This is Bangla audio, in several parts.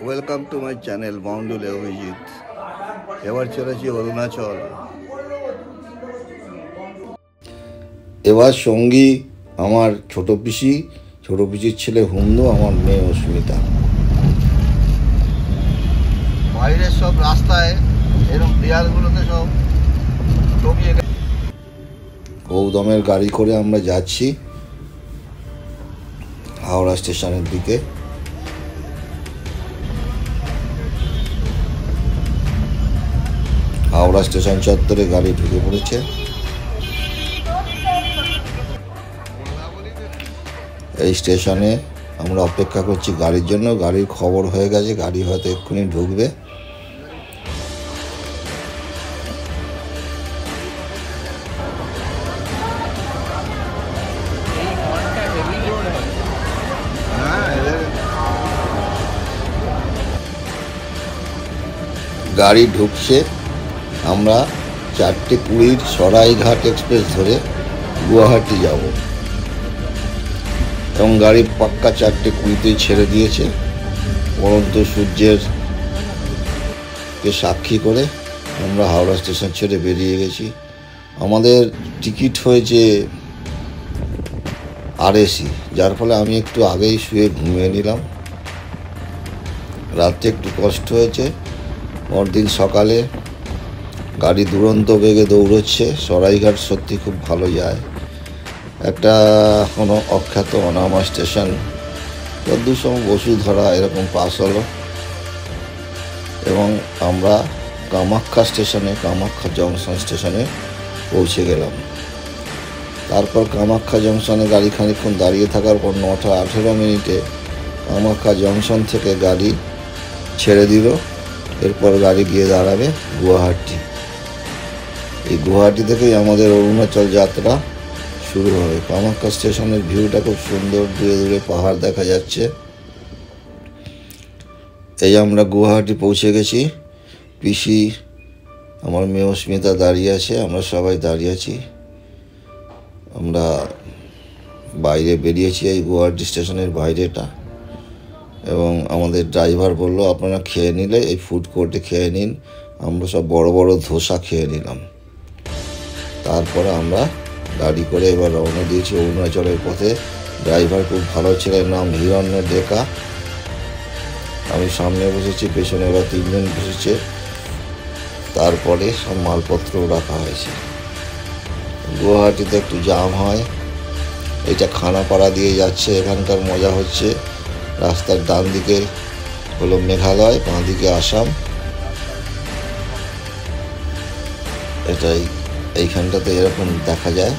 ওয়েলকাম টু মাই চ্যানেল বাউন্ডুলে অভিজিৎ। এবার চলেছি অরুণাচল। এবার সঙ্গী আমার ছোট পিসির ছেলে হুমদু, আমার মেয়ে অস্মিতা। বাইরের সব রাস্তায় এরকম বিয়ারগুলোতে সব টপিয়ে গৌতমের গাড়ি করে আমরা যাচ্ছি হাওড়া স্টেশনের দিকে। হাওড়া স্টেশন চত্বরে গাড়ি ঢুকে পড়েছে। এই স্টেশনে আমরা অপেক্ষা করছি গাড়ির জন্য। গাড়ির খবর হয়ে গেছে, গাড়ি হয়তো এক্ষুনি ঢুকবে। গাড়ি ঢুকছে। আমরা 4:20 সরাইঘাট এক্সপ্রেস ধরে গুয়াহাটি যাব এবং গাড়ি পাক্কা 4:20 ছেড়ে দিয়েছে। পরন্ত সূর্যের কে সাক্ষী করে আমরা হাওড়া স্টেশন ছেড়ে বেরিয়ে গেছি। আমাদের টিকিট হয়েছে RAC, যার ফলে আমি একটু আগেই শুয়ে ঘুমিয়ে নিলাম। রাত্রে একটু কষ্ট হয়েছে। পরদিন সকালে গাড়ি দুরন্ত বেগে দৌড়চ্ছে। সরাইঘাট সত্যি খুব ভালো যায়। একটা কোনো অখ্যাত অনামা স্টেশন, যদ্দূর বসুধরা এরকম পাস হলো এবং আমরা কামাখ্যা জংশন স্টেশনে পৌঁছে গেলাম। তারপর কামাখ্যা জংশনে গাড়ি খানিকক্ষণ দাঁড়িয়ে থাকার পর 9টা 18 মিনিটে কামাখ্যা জংশন থেকে গাড়ি ছেড়ে দিল। এরপর গাড়ি গিয়ে দাঁড়াবে গুয়াহাটি। এই গুয়াহাটি থেকেই আমাদের অরুণাচল যাত্রা শুরু হবে। কামাখ্যা স্টেশনের ভিউটা খুব সুন্দর, দূরে দূরে পাহাড় দেখা যাচ্ছে। এই আমরা গুয়াহাটি পৌঁছে গেছি। পিসি, আমার মেয়ে অস্মিতা দাঁড়িয়ে আছে, আমরা সবাই দাঁড়িয়ে আছি। আমরা বাইরে বেরিয়েছি, এই গুয়াহাটি স্টেশনের বাইরেটা। এবং আমাদের ড্রাইভার বললো আপনারা খেয়ে নিলে এই ফুড কোর্টে খেয়ে নিন। আমরা সব বড় বড় ধোসা খেয়ে নিলাম। তারপরে আমরা গাড়ি করে এবার রওনা দিয়েছি অরুণাচলের পথে। ড্রাইভার খুব ভালো ছেলের নাম হিরণ্য ডেকা। আমি সামনে বসেছি, পেছনে ওরা 3 জন বসেছে। তারপরে সব মালপত্র রাখা হয়েছে। গুয়াহাটিতে একটু জাম হয়। এটা খানাপাড়া দিয়ে যাচ্ছে। এখানকার মজা হচ্ছে, রাস্তার ডান দিকে হলো মেঘালয়, বাঁ দিকে আসাম। এটাই এইখানটাতে এরকম দেখা যায়।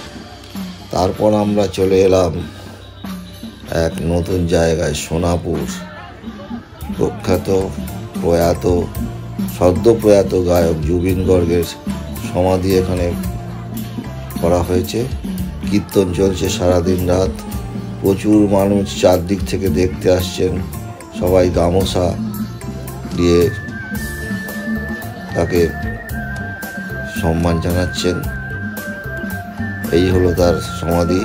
তারপর আমরা চলে এলাম এক নতুন জায়গায়, সোনাপুর। প্রখ্যাত সদ্য প্রয়াত গায়ক জুবিন গর্গের সমাধি এখানে করা হয়েছে। কীর্তন চলছে সারাদিন রাত। প্রচুর মানুষ চারদিক থেকে দেখতে আসছেন। সবাই গামোছা দিয়ে তাকে সম্মান জানাচ্ছেন। এই হলো তার সমাধি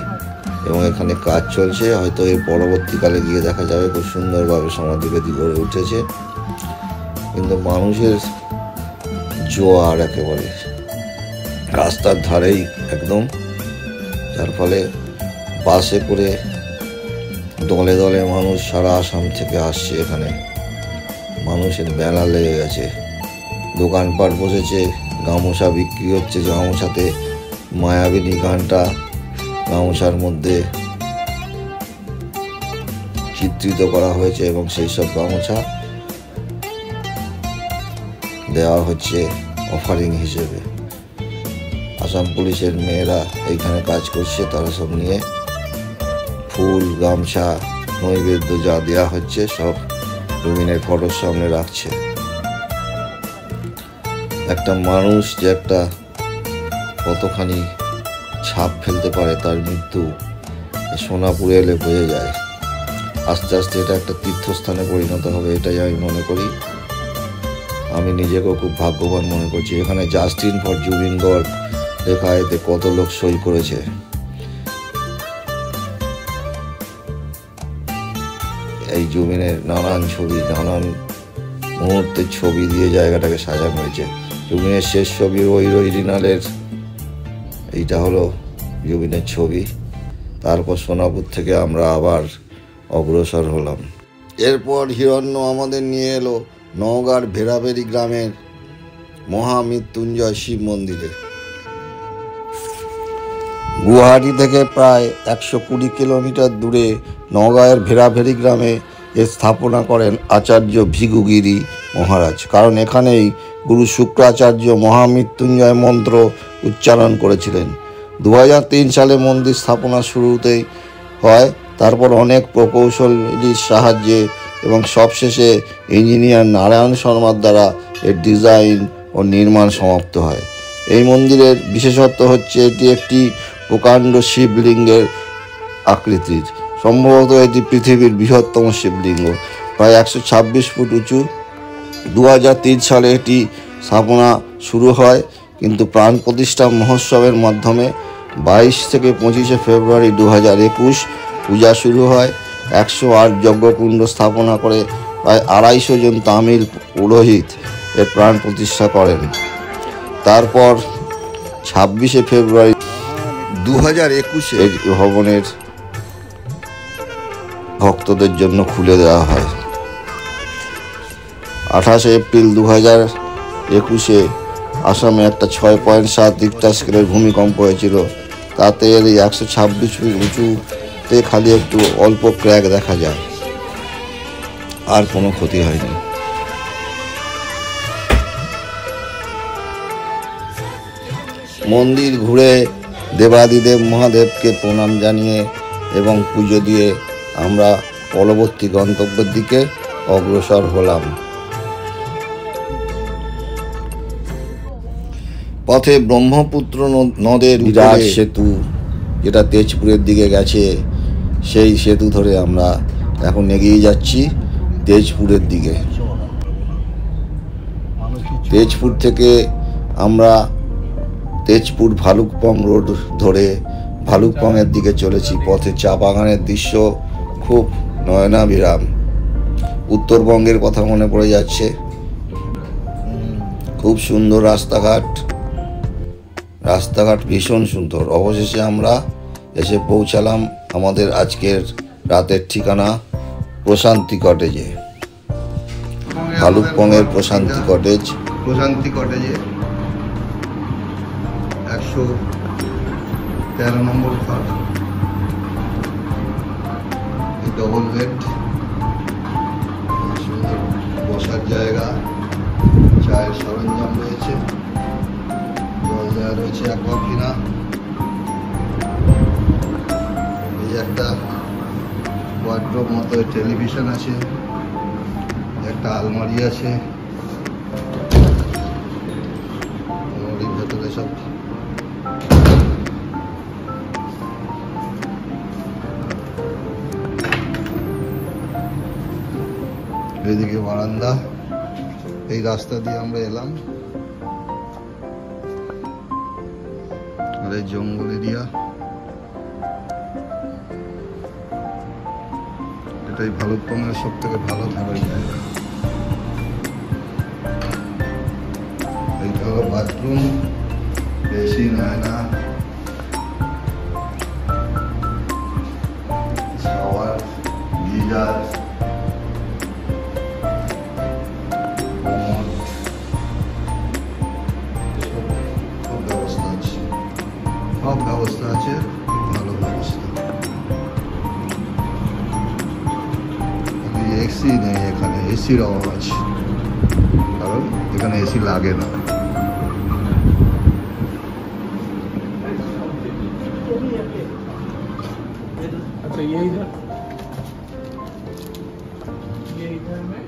এবং এখানে কাজ চলছে। হয়তো এর পরবর্তীকালে গিয়ে দেখা যাবে খুব সুন্দরভাবে সমাধি বেদি গড়ে উঠেছে। কিন্তু মানুষের জোয়ার একেবারে রাস্তার ধারেই একদম, যার ফলে বাসে করে দলে দলে মানুষ সারা আসাম থেকে আসছে। এখানে মানুষের মেলা লেগে গেছে। দোকানপাট বসেছে, গামোছা বিক্রি হচ্ছে। গামোছাতে মায়াবিনী গানটা গামোছার মধ্যে চিত্রিত করা হয়েছে এবং সেই সব গামোছা দেওয়া হচ্ছে অফারিং হিসেবে। আসাম পুলিশের মেয়েরা এইখানে কাজ করছে। তারা সব নিয়ে ফুল, গামছা, নৈবেদ্য যা দেওয়া হচ্ছে সব জুবিনের ফটোর সামনে রাখছে। একটা মানুষ যে একটা কতখানি ছাপ ফেলতে পারে, তার মৃত্যু সোনাপুরে এলে বোঝা যায়। আস্তে আস্তে এটা একটা তীর্থস্থানে পরিণত হবে, এটাই আমি মনে করি। আমি নিজেকেও খুব ভাগ্যবান মনে করছি। এখানে জাস্টিন ফর জুবিন গর্গ লেখা, এতে কত লোক সই করেছে। এই জুবিনের নানান ছবি, নানান মুহূর্তের ছবি দিয়ে জায়গাটাকে সাজানো হয়েছে। জুবিনের শেষ ছবি ওই অরিজিনালের, এইটা হলো জুবিনের ছবি। তারপর সোনাপুর থেকে আমরা আবার অগ্রসর হলাম। এরপর হিরণ্য আমাদের নিয়ে এলো নওগাঁর ভেড়াভেড়ি গ্রামের মহামৃত্যুঞ্জয় শিব মন্দিরে। গুয়াহাটি থেকে প্রায় 120 কিলোমিটার দূরে নওগাঁয়ের ভেড়াভেড়ি গ্রামে এর স্থাপনা করেন আচার্য ভৃগুগিরি মহারাজ, কারণ এখানেই গুরু শুক্রাচার্য মহামৃত্যুঞ্জয় মন্ত্র উচ্চারণ করেছিলেন। 2003 সালে মন্দির স্থাপনা শুরুতেই হয়, তারপর অনেক প্রকৌশলীর সাহায্যে এবং সবশেষে ইঞ্জিনিয়ার নারায়ণ শর্মার দ্বারা এর ডিজাইন ও নির্মাণ সমাপ্ত হয়। এই মন্দিরের বিশেষত্ব হচ্ছে এটি একটি প্রকাণ্ড শিবলিঙ্গের আকৃতির। সম্ভবত এটি পৃথিবীর বৃহত্তম শিবলিঙ্গ, প্রায় 126 ফুট উঁচু। 2003 সালে এটি স্থাপনা শুরু হয়, কিন্তু প্রাণ প্রতিষ্ঠা মহোৎসবের মাধ্যমে 22 থেকে 25 ফেব্রুয়ারি 2021 পূজা শুরু হয়। 108 যজ্ঞকুণ্ড স্থাপনা করে প্রায় 250 জন তামিল পুরোহিত এর প্রাণ প্রতিষ্ঠা করেন। তারপর 26 ফেব্রুয়ারি 2021 এই ভবনের ভক্তদের জন্য খুলে দেওয়া হয়। 28 এপ্রিল 2021 আসামে একটা 6.7 রিক্টার স্কেলের ভূমিকম্প হয়েছিল। তাতে এর 126 ফিট উঁচুতে খালি একটু অল্প ক্র্যাক দেখা যায়, আর কোনো ক্ষতি হয়নি। মন্দির ঘুরে দেবাদিদেব মহাদেবকে প্রণাম জানিয়ে এবং পুজো দিয়ে আমরা পরবর্তী গন্তব্যের দিকে অগ্রসর হলাম। পথে ব্রহ্মপুত্র নদের বিরাট সেতু, যেটা তেজপুরের দিকে গেছে, সেই সেতু ধরে আমরা এখন এগিয়ে যাচ্ছি তেজপুরের দিকে। তেজপুর থেকে আমরা তেজপুর ভালুকপং রোড ধরে ভালুকপংয়ের দিকে চলেছি। পথে চা বাগানের দৃশ্য খুব নয়নাভিরাম। উত্তরবঙ্গের কথা মনে পড়ে যাচ্ছে। খুব সুন্দর রাস্তাঘাট ভীষণ সুন্দর। অবশেষে আমরা এসে পৌঁছালাম আমাদের আজকের রাতের ঠিকানা প্রশান্তি কটেজে, ভালুকপংয়ের প্রশান্তি কটেজে 113 নম্বর ঘর। ডবল বেড, সুন্দর বসার জায়গা, চায়ের সরঞ্জাম রয়েছে, জল দেওয়া রয়েছে অ্যাকোয়াফিনা। এই যে একটা ওয়ার্ডরোব মতো টেলিভিশন আছে, একটা আলমারি আছে, আলমারির ভেতরে সব এদিকে বারান্দা। এই রাস্তা দিয়ে আমরা এলাম, আর এই জঙ্গল এরিয়া। এটাই ভালুকপংয়ের সব থেকে ভালো থাকার জায়গা। এইটা হলো বাথরুম, এসি, আয়না, শাওয়ার, গিজার, সব ব্যবস্থা আছে, ভালো ব্যবস্থা। এসি নেই এখানে, এসির অভাব আছে, কারণ এখানে এসি লাগে না। अच्छा ये इधर में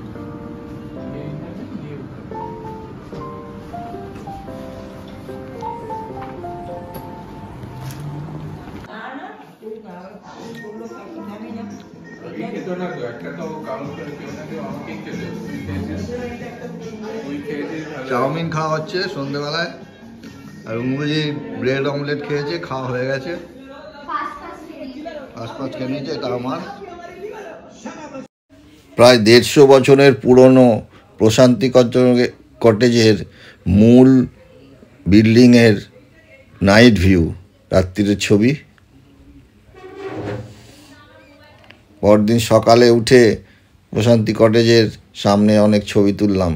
চাউমিন খাওয়া হচ্ছে সন্ধ্যেবেলায়, আর মুজি ব্রেড অমলেট খেয়েছে, খাওয়া হয়ে গেছে। আশপাশ খেয়ে নিয়েছে। এটা আমার প্রায় 150 বছরের পুরনো প্রশান্তি কটেজের মূল বিল্ডিংয়ের নাইট ভিউ, রাত্রির ছবি। পরদিন সকালে উঠে প্রশান্তি কটেজের সামনে অনেক ছবি তুললাম।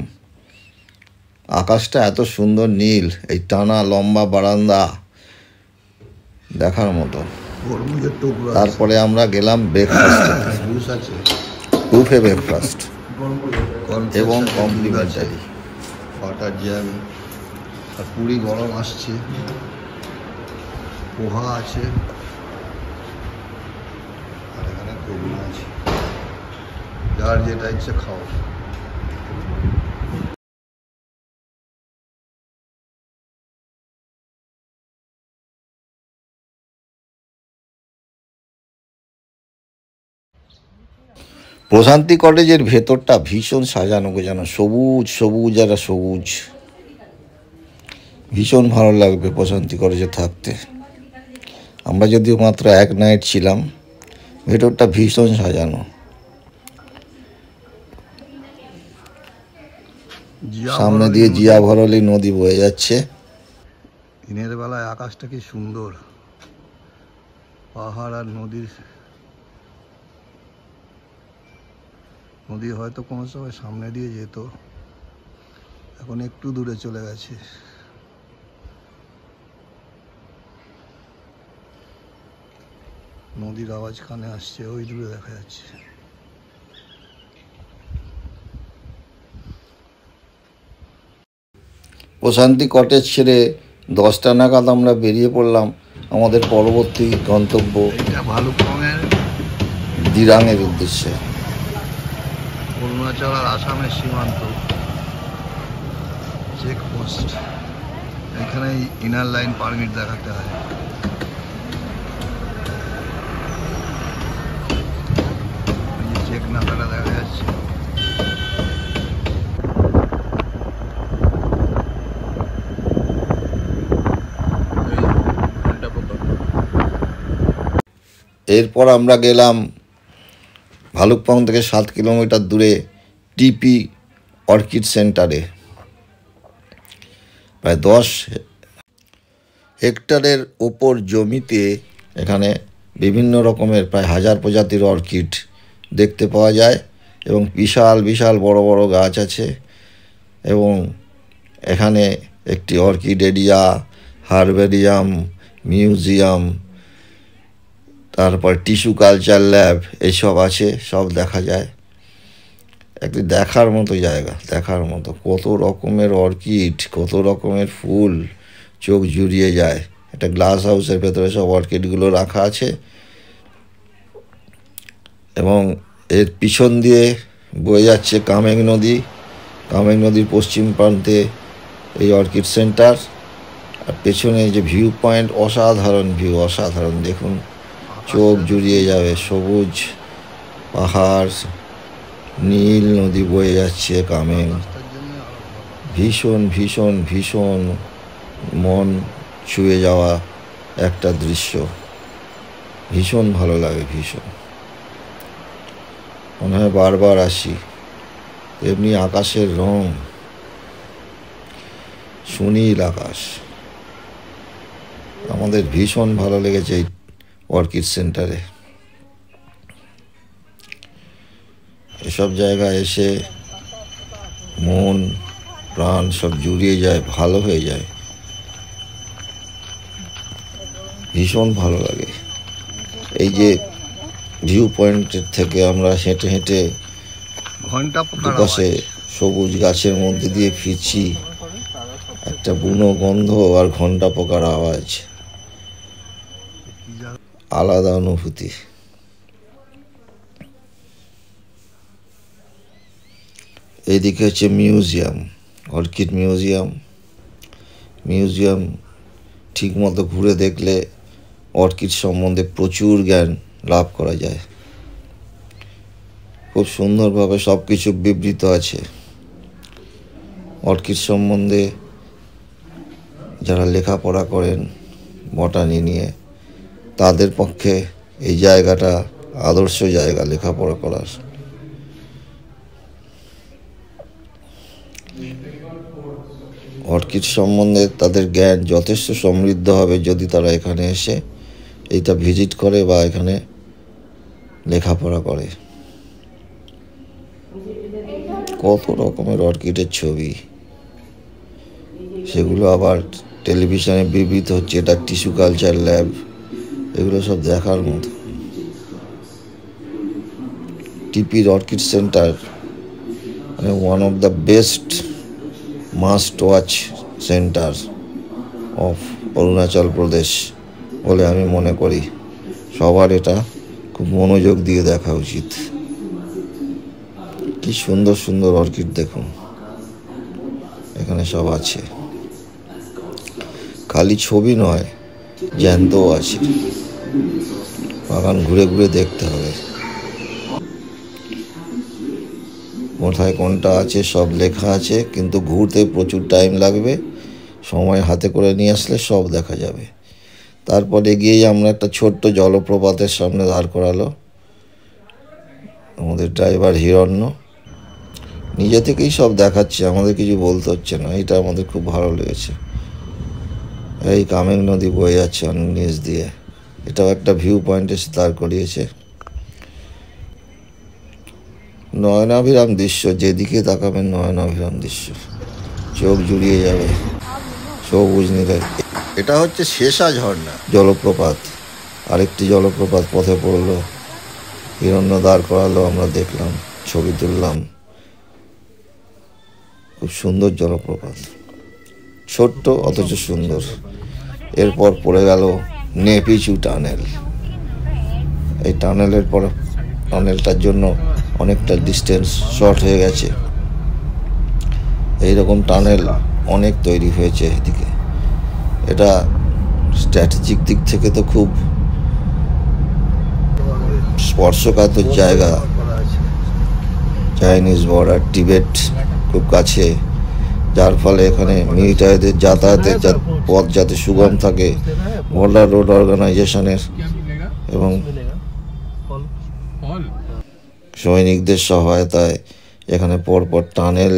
আকাশটা এত সুন্দর নীল, এই টানা লম্বা বারান্দা দেখার মতো। তারপরে আমরা গেলাম ব্রেকফাস্ট, বুফে ব্রেকফাস্ট এবং কমপ্লিমেন্টারি বাটার জ্যাম, আর পুরি গরম আসছে, পোহা আছে, আর এখানে ঘুগনি আছে, যার যেটা ইচ্ছে খাও। প্রশান্তি কটেজের ভেতরটা ভীষণ সাজানো গোছানো, সবুজ সবুজ আর সবুজ। ভীষণ ভালো লাগবে প্রশান্তি কটেজে থাকতে। আমরা যদিও মাত্র এক নাইট ছিলাম, ভেতরটা ভীষণ সাজানো। সামনে দিয়ে জিয়া ভরলি নদী বয়ে যাচ্ছে। দিনের বেলায় আকাশটা কি সুন্দর, পাহাড় আর নদী হয়তো কোনো সময় সামনে দিয়ে যেত, এখন একটু দূরে চলে গেছে। নদীর আওয়াজ কানে আসছে, ওই দূরে দেখা যাচ্ছে। প্রশান্তি কটেজ ছেড়ে 10টা নাগাদ আমরা বেরিয়ে পড়লাম আমাদের পরবর্তী গন্তব্য দিরাংয়ের উদ্দেশ্যে। অরুণাচল আর আসামের সীমান্ত চেকপোস্ট, এখানে ইনার লাইন পারমিট দেখাতে হয়। চেক নাকাটা দেখা যাচ্ছে। এরপর আমরা গেলাম ভালুকপং থেকে 7 কিলোমিটার দূরে টিপি অর্কিড সেন্টারে। প্রায় 10 হেক্টরের ওপর জমিতে এখানে বিভিন্ন রকমের প্রায় 1000 প্রজাতির অর্কিড দেখতে পাওয়া যায়, এবং বিশাল বিশাল বড় বড় গাছ আছে। এবং এখানে একটি অর্কিড এরিয়া, হারবেরিয়াম, মিউজিয়াম, তারপর টিস্যু কালচার ল্যাব এইসব আছে, সব দেখা যায়। একটি দেখার মতো জায়গা, দেখার মতো। কত রকমের অর্কিড, কত রকমের ফুল, চোখ জুড়িয়ে যায়। একটা গ্লাস হাউসের ভেতরে সব অর্কিডগুলো রাখা আছে, এবং এর পিছন দিয়ে বয়ে যাচ্ছে কামেং নদী। কামেং নদীর পশ্চিম প্রান্তে এই অর্কিড সেন্টার, আর পেছনে যে ভিউ পয়েন্ট, অসাধারণ ভিউ, অসাধারণ। দেখুন, চোখ জুড়িয়ে যাবে। সবুজ পাহাড়, নীল নদী বয়ে যাচ্ছে কামেং। ভীষণ ভীষণ ভীষণ মন ছুঁয়ে যাওয়া একটা দৃশ্য, ভীষণ ভালো লাগে, ভীষণ। মনে হয় বারবার আসি। এমনি আকাশের রং, সুনীল আকাশ। আমাদের ভীষণ ভালো লেগেছে এই অর্কিড সেন্টারে। এসব জায়গায় এসে মন প্রাণ সব জুড়িয়ে যায়, ভালো হয়ে যায়, ভীষণ ভালো লাগে। এই যে ভিউ পয়েন্টের থেকে আমরা হেঁটে হেঁটে দুপাশে সবুজ গাছের মধ্যে দিয়ে ফিরছি, একটা বুনো গন্ধ আর ঘন্টা পোকার আওয়াজ, আলাদা অনুভূতি। এইদিকে হচ্ছে মিউজিয়াম, অর্কিড মিউজিয়াম ঠিক মতো ঘুরে দেখলে অর্কিড সম্বন্ধে প্রচুর জ্ঞান লাভ করা যায়। খুব সুন্দরভাবে সব কিছু বিবৃত আছে। অর্কিড সম্বন্ধে যারা লেখাপড়া করেন বটানি নিয়ে, তাদের পক্ষে এই জায়গাটা আদর্শ জায়গা লেখাপড়া করার। অর্কিড সম্বন্ধে তাদের জ্ঞান যথেষ্ট সমৃদ্ধ হবে যদি তারা এখানে এসে এইটা ভিজিট করে বা এখানে লেখাপড়া করে। কত রকমের অর্কিডের ছবি, সেগুলো আবার টেলিভিশনে বিবৃত হচ্ছে, এটা টিস্যু কালচার ল্যাব, এগুলো সব দেখার মতো। টিপির অর্কিড সেন্টার মানে one of the best must watch centre of Arunachal Pradesh বলে আমি মনে করি। সবার এটা খুব মনোযোগ দিয়ে দেখা উচিত। কি সুন্দর সুন্দর অর্কিড দেখুন, এখানে সব আছে। খালি ছবি নয়, জ্যান্তও আছে। বাগান ঘুরে ঘুরে দেখতে হবে, কোথায় কোনটা আছে সব লেখা আছে, কিন্তু ঘুরতে প্রচুর টাইম লাগবে। সময় হাতে করে নিয়ে আসলে সব দেখা যাবে। তারপরে গিয়েই আমরা একটা ছোট্ট জলপ্রপাতের সামনে দাঁড় করালো আমাদের ড্রাইভার হিরণ্য। নিজে থেকেই সব দেখাচ্ছে, আমাদের কিছু বলতে হচ্ছে না। এটা আমাদের খুব ভালো লেগেছে। এই কামেং নদী বয়ে যাচ্ছে নিচ দিয়ে, এটাও একটা ভিউ পয়েন্ট এসে দাঁড় করিয়েছে। নয়নাভিরাম দৃশ্য, যেদিকে তাকাবেন নয়নাভিরাম দৃশ্য, চোখ জুড়িয়ে যাবে সবুজ নীলে। এটা হচ্ছে শেষা ঝর্ণা জলপ্রপাত। আরেকটি জলপ্রপাত পথে পড়লো, হিরণ্য দাঁড় করালো, আমরা দেখলাম, ছবি তুললাম। খুব সুন্দর জলপ্রপাত, ছোট্ট অথচ সুন্দর। এরপর পড়ে গেল নেপিচু টানেল। এই টানেলের পর টানেলটার জন্য অনেকটা ডিস্টেন্স শর্ট হয়ে গেছে। এইরকম টানেল অনেক তৈরি হয়েছে এদিকে। এটা স্ট্র্যাটেজিক দিক থেকে তো খুব স্পর্শকাতর জায়গা। চাইনিজ বর্ডার, টিবেট খুব কাছে, যার ফলে এখানে মিলিটারিদের যাতায়াতের পথ যাতে সুগম থাকে, বর্ডার রোড অর্গানাইজেশনের এবং সৈনিকদের সহায়তায় এখানে পরপর টানেল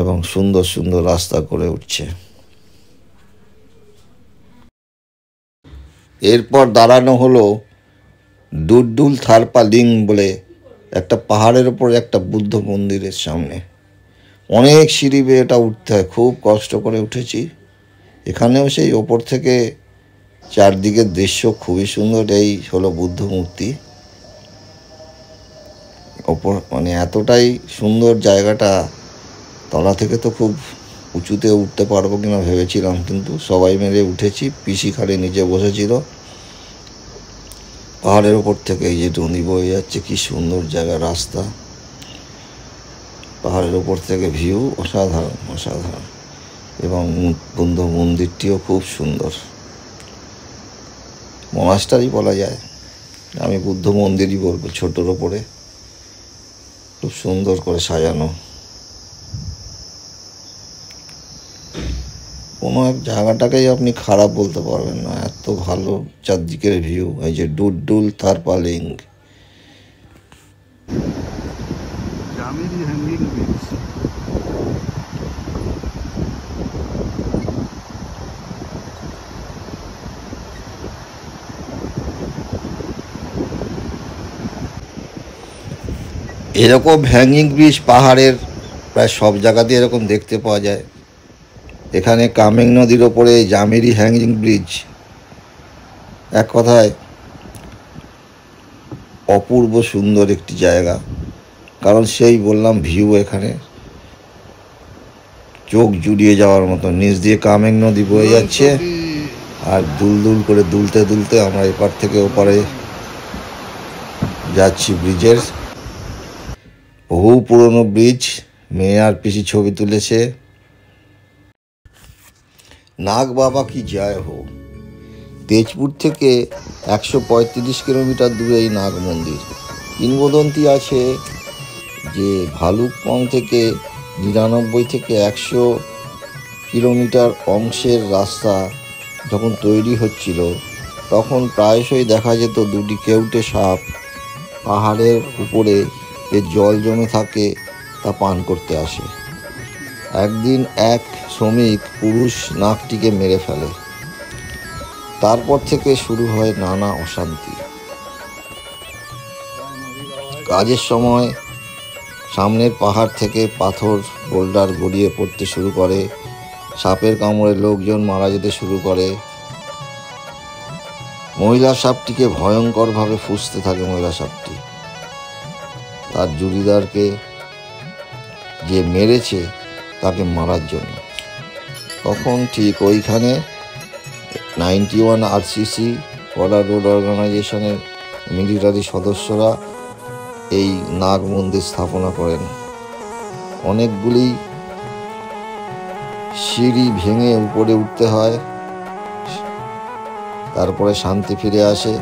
এবং সুন্দর সুন্দর রাস্তা করে উঠছে। এরপর দাঁড়ানো হলো ডুডুল থারপা লিং বলে একটা পাহাড়ের ওপর একটা বুদ্ধ মন্দিরের সামনে। অনেক সিঁড়ি বেয়ে এটা উঠতে হয়, খুব কষ্ট করে উঠেছি। এখানেও সেই ওপর থেকে চারদিকের দৃশ্য খুবই সুন্দর। এই হলো বুদ্ধ মূর্তি ওপর, মানে এতটাই সুন্দর জায়গাটা। তলা থেকে তো খুব উঁচুতে উঠতে পারবো কিনা ভেবেছিলাম, কিন্তু সবাই মিলে উঠেছি। পিসি খালি নিচে বসেছিল। পাহাড়ের ওপর থেকে এই যে নদী বয়ে যাচ্ছে, কি সুন্দর জায়গা, রাস্তা, পাহাড়ের ওপর থেকে ভিউ অসাধারণ অসাধারণ। এবং বুদ্ধ মন্দিরটিও খুব সুন্দর, মনাস্টারই বলা যায়, আমি বুদ্ধ মন্দিরই বলবো। ছোটোর ওপরে খুব সুন্দর করে সাজানো। কোনো এক জায়গাটাকেই আপনি খারাপ বলতে পারবেন না, এত ভালো চারদিকের ভিউ। এই যে ডুডুল থারপা লিং। এরকম হ্যাঙ্গিং ব্রিজ পাহাড়ের প্রায় সব জায়গাতে এরকম দেখতে পাওয়া যায়। এখানে কামেং নদীর ওপরে জামেরি হ্যাঙ্গিং ব্রিজ এক কথায় অপূর্ব সুন্দর একটি জায়গা। কারণ সেই বললাম ভিউ এখানে চোখ জুড়িয়ে যাওয়ার মতো। নিচ দিয়ে কামেং নদী বয়ে যাচ্ছে, আর দুল দুল করে দুলতে দুলতে আমরা এপার থেকে ওপারে যাচ্ছি। ব্রিজের বহু পুরনো ব্রিজ। মেয়ে আর পিসি ছবি তুলেছে। নাগ বাবা কি জয় হো। তেজপুর থেকে 135 কিলোমিটার দূরে এই নাগ মন্দির। কিংবদন্তি আছে যে ভালুকপং থেকে 99 থেকে 100 কিলোমিটার অংশের রাস্তা যখন তৈরি হচ্ছিল, তখন প্রায়শই দেখা যেত দুটি কেউটে সাপ পাহাড়ের উপরে যে জল জমে থাকে তা পান করতে আসে। একদিন এক শ্রমিক পুরুষ নাগটিকে মেরে ফেলে। তারপর থেকে শুরু হয় নানা অশান্তি। কাজের সময় সামনের পাহাড় থেকে পাথর বোল্ডার গড়িয়ে পড়তে শুরু করে। সাপের কামড়ে লোকজন মারা যেতে শুরু করে। মহিলা সাপটিকে ভয়ঙ্করভাবে ফুঁসতে থাকে। মহিলা সাপটি তার জুড়িদারকে যে মেরেছে তাকে মারার জন্য। তখন ঠিক ওইখানে 91 RCC বর্ডার রোড অর্গানাইজেশনের মিলিটারি সদস্যরা এই নাগ মন্দির স্থাপনা করেন। অনেকগুলি সিঁড়ি ভেঙে উপরে উঠতে হয়, তারপরে শান্তি ফিরে আসে।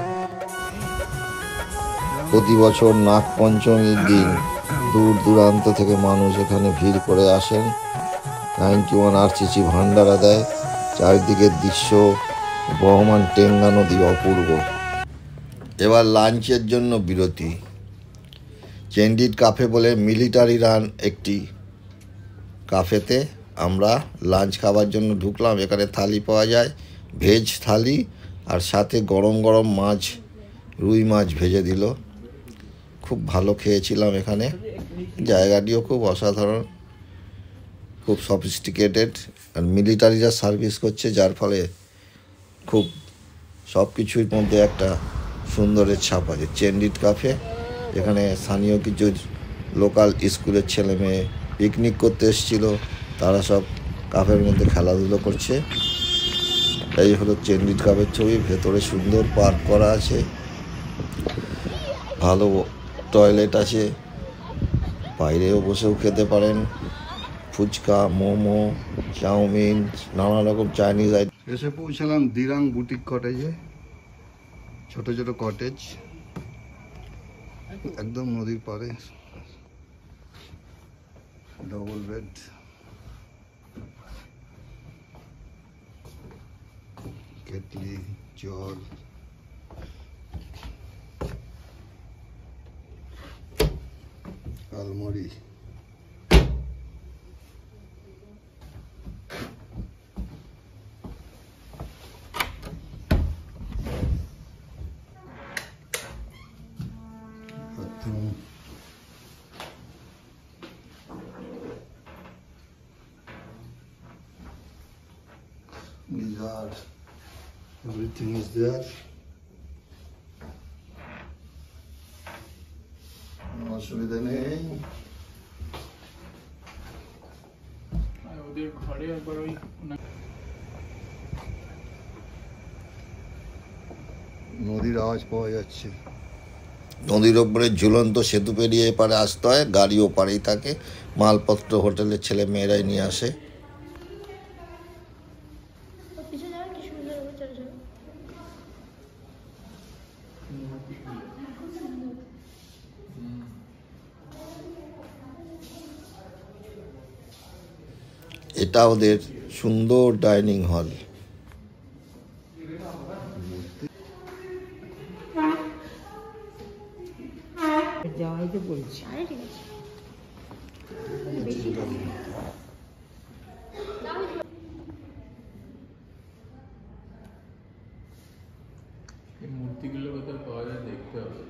প্রতি বছর নাগ পঞ্চমীর দিন দূর দূরান্ত থেকে মানুষ এখানে ভিড় করে আসেন। 91 RCC ভান্ডারা দেয়। চারিদিকের দৃশ্য বহমান টেঙ্গা নদী অপূর্ব। এবার লাঞ্চের জন্য বিরতি। চেন্ডিট কাফে বলে মিলিটারি রান একটি কাফেতে আমরা লাঞ্চ খাবার জন্য ঢুকলাম। এখানে থালি পাওয়া যায়, ভেজ থালি, আর সাথে গরম গরম মাছ, রুই মাছ ভেজে দিল। খুব ভালো খেয়েছিলাম এখানে। জায়গাটিও খুব অসাধারণ, খুব সফিস্টিকেটেড, আর মিলিটারিরা সার্ভিস করছে, যার ফলে খুব সব কিছুর মধ্যে একটা সুন্দরের ছাপ আছে। চেন্ডিট কাফে, এখানে স্থানীয় কিছু লোকাল স্কুলের ছেলে মেয়ে পিকনিক করতে এসেছিল, তারা সব কাফের মধ্যে খেলাধুলো করছে। এই হলো চেন্ডিট কাফের ছবি। ভেতরে সুন্দর পার্ক করা আছে, ভালো টয়লেট আছে, বাইরেও বসেও খেতে পারেন। ফুচকা, মোমো, চাউমিন, নানা রকম চাইনিজ আইটেম। এসে পৌঁছালাম দিরাং বুটিক কটেজে। ছোট ছোট কটেজ, একদম নদীর পাড়ে, ডবল বেড, কেটলি, জল, আলমারি, bathroom, geyser, everything is there. অসুবিধা নেই। ওদের ঘরে একবার ওই নদীর আওয়াজ পাওয়া যাচ্ছে। নদীর ওপরে ঝুলন্ত সেতু পেরিয়ে এপারে আসতে হয়, গাড়ি ওপারেই থাকে। মালপত্র হোটেলের ছেলে মেয়েরাই নিয়ে আসে। এটা ওদের সুন্দর ডাইনিং হল। যাওয়াই তো বলছি। এই মূর্তিগুলো কোথাও পাওয়া যায়, দেখতে হবে,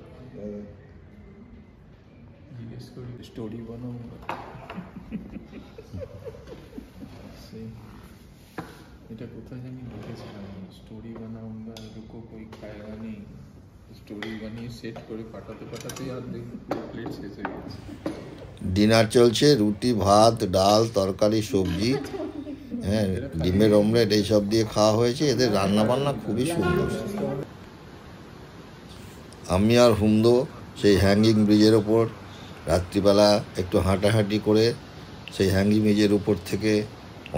জিজ্ঞেস করি। স্টোরি বানাও, এটা কোথায় জানি লিখেছিলাম, স্টোরি বানাউঙ্গা রুকো কোই খায়গা নেই। স্টোরি বানিয়ে সেট করে পাঠাতে পাঠাতেই আর প্লেট শেষ হয়ে গেছে। ডিনার চলছে, রুটি, ভাত, ডাল, তরকারি, সবজি, হ্যাঁ, ডিমের অমলেট, এইসব দিয়ে খাওয়া হয়েছে। এদের রান্না বান্না খুবই সুন্দর। আমি আর হুমদো সেই হ্যাঙ্গিং ব্রিজের ওপর রাত্রিবেলা একটু হাঁটাহাঁটি করে সেই হ্যাঙ্গিং ব্রিজের উপর থেকে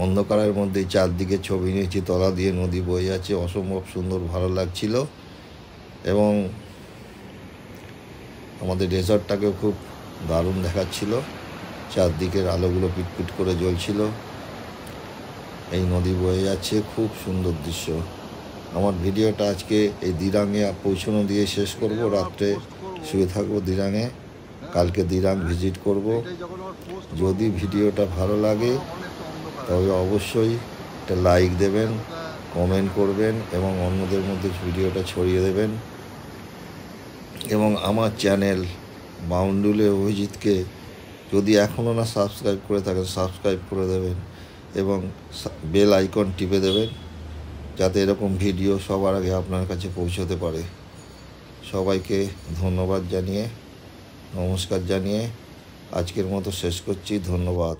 অন্ধকারের মধ্যেই চারদিকে ছবি নিয়েছি। তলা দিয়ে নদী বয়ে যাচ্ছে, অসম্ভব সুন্দর, ভালো লাগছিল। এবং আমাদের রেজর্টটাকেও খুব দারুণ দেখাচ্ছিল। চারদিকের আলোগুলো পিটপিট করে জ্বলছিল, এই নদী বয়ে যাচ্ছে, খুব সুন্দর দৃশ্য। আমার ভিডিওটা আজকে এই দিরাঙে পৌঁছানো দিয়ে শেষ করব। রাত্রে শুয়ে থাকবো দিরাঙে, কালকে দিরাং ভিজিট করব। যদি ভিডিওটা ভালো লাগে তবে অবশ্যই একটা লাইক দেবেন, কমেন্ট করবেন এবং অন্যদের মধ্যে ভিডিওটা ছড়িয়ে দেবেন। এবং আমার চ্যানেল বাউন্ডুলে অভিজিৎকে যদি এখনও না সাবস্ক্রাইব করে থাকেন সাবস্ক্রাইব করে দেবেন এবং বেল আইকন টিপে দেবেন, যাতে এরকম ভিডিও সবার আগে আপনার কাছে পৌঁছতে পারে। সবাইকে ধন্যবাদ জানিয়ে, নমস্কার জানিয়ে আজকের মতো শেষ করছি। ধন্যবাদ।